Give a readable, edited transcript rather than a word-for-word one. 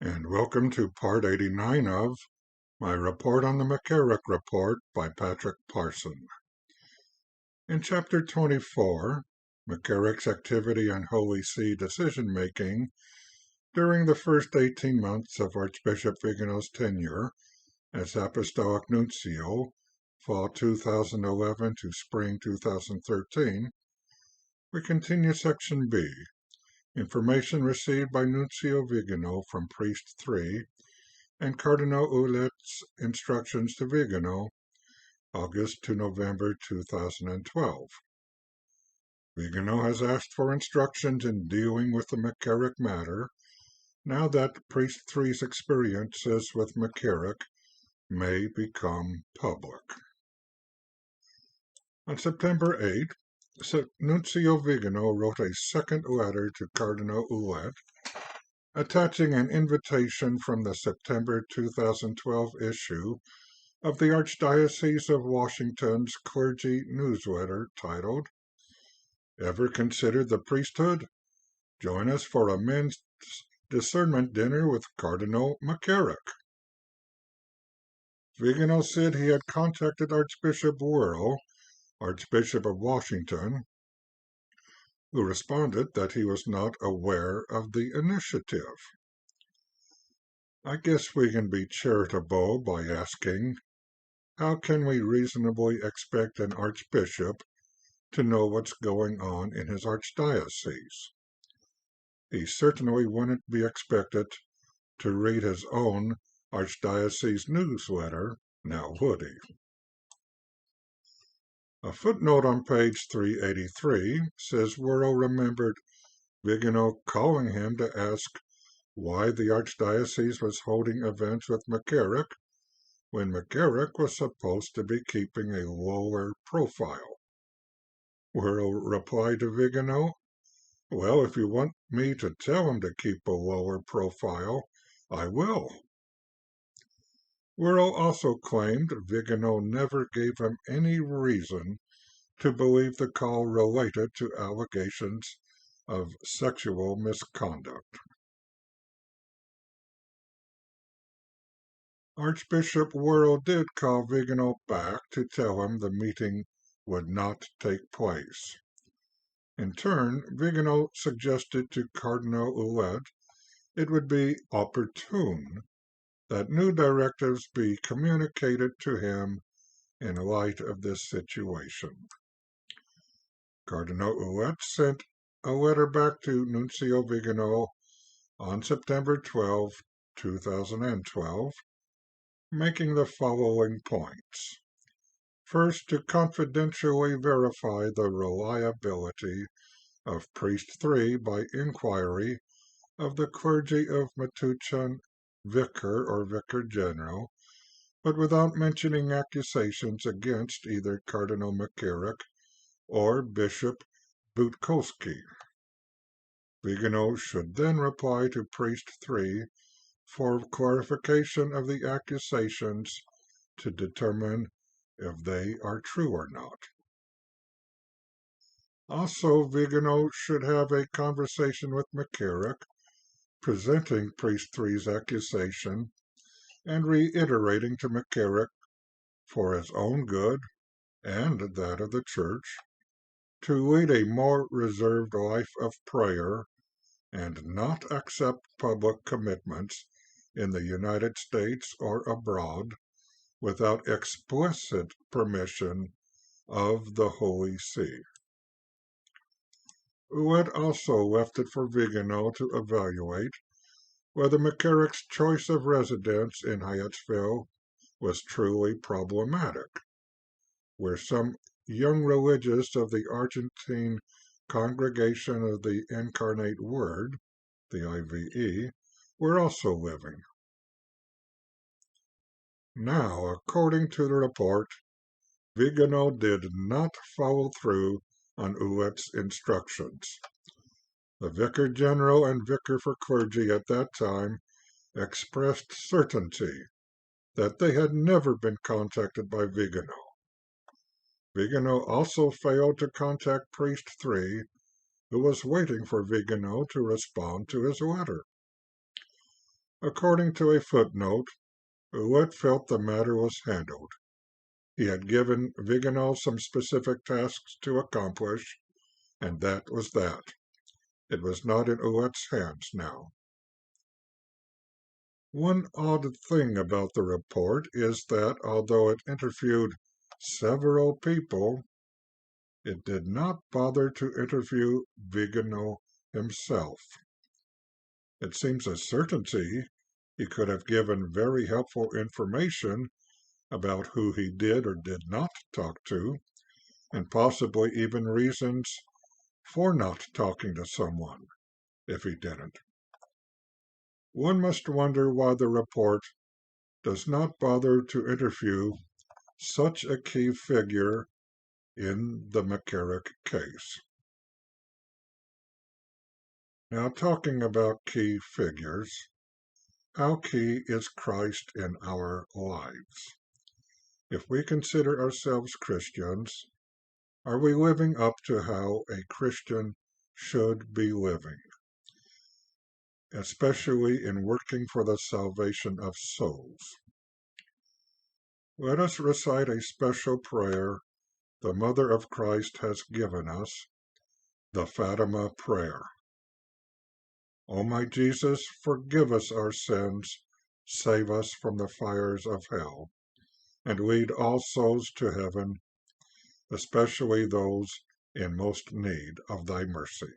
And welcome to Part 89 of my report on the McCarrick Report by Patrick Parson. In Chapter 24, McCarrick's activity on Holy See decision-making during the first 18 months of Archbishop Viganò's tenure as Apostolic Nuncio, fall 2011 to spring 2013, we continue Section B, information received by Nuncio Viganò from Priest 3, and Cardinal Re's instructions to Viganò, August to November 2012. Viganò has asked for instructions in dealing with the McCarrick matter, now that Priest 3's experiences with McCarrick may become public. On September 8, Nuncio Viganò wrote a second letter to Cardinal Re, attaching an invitation from the September 2012 issue of the Archdiocese of Washington's clergy newsletter titled, "Ever Considered the Priesthood? Join us for a men's discernment dinner with Cardinal McCarrick." Viganò said he had contacted Archbishop Worrell, Archbishop of Washington, who responded that he was not aware of the initiative. I guess we can be charitable by asking, how can we reasonably expect an archbishop to know what's going on in his archdiocese? He certainly wouldn't be expected to read his own archdiocese newsletter, now would he? A footnote on page 383 says Worrell remembered Viganò calling him to ask why the archdiocese was holding events with McCarrick when McCarrick was supposed to be keeping a lower profile. Worrell replied to Viganò, "Well, if you want me to tell him to keep a lower profile, I will." Worrell also claimed Viganò never gave him any reason to believe the call related to allegations of sexual misconduct. Archbishop Worrell did call Viganò back to tell him the meeting would not take place. In turn, Viganò suggested to Cardinal Re it would be opportune that new directives be communicated to him in light of this situation. Cardinal Re sent a letter back to Nuncio Viganò on September 12, 2012, making the following points. First, to confidentially verify the reliability of Priest 3 by inquiry of the clergy of Metuchen Vicar or Vicar General, but without mentioning accusations against either Cardinal McCarrick or Bishop Butkowski. Viganò should then reply to Priest 3 for clarification of the accusations to determine if they are true or not. Also, Viganò should have a conversation with McCarrick, presenting Priest 3's accusation and reiterating to McCarrick, for his own good and that of the Church, to lead a more reserved life of prayer and not accept public commitments in the United States or abroad without explicit permission of the Holy See. Re also left it for Viganò to evaluate whether McCarrick's choice of residence in Hyattsville was truly problematic, where some young religious of the Argentine Congregation of the Incarnate Word, the IVE, were also living. Now, according to the report, Viganò did not follow through on Re's instructions. The Vicar General and Vicar for Clergy at that time expressed certainty that they had never been contacted by Viganò. Viganò also failed to contact Priest 3, who was waiting for Viganò to respond to his letter. According to a footnote, Ouet felt the matter was handled. He had given Viganò some specific tasks to accomplish, and that was that. It was not in Ouet's hands now. One odd thing about the report is that although it interviewed several people, it did not bother to interview Viganò himself. It seems a certainty he could have given very helpful information about who he did or did not talk to, and possibly even reasons for not talking to someone if he didn't. One must wonder why the report does not bother to interview such a key figure in the McCarrick case. Now, talking about key figures, how key is Christ in our lives? If we consider ourselves Christians, are we living up to how a Christian should be living, especially in working for the salvation of souls? Let us recite a special prayer the Mother of Christ has given us, the Fatima Prayer. O my Jesus, forgive us our sins, save us from the fires of hell, and lead all souls to heaven, especially those in most need of thy mercy.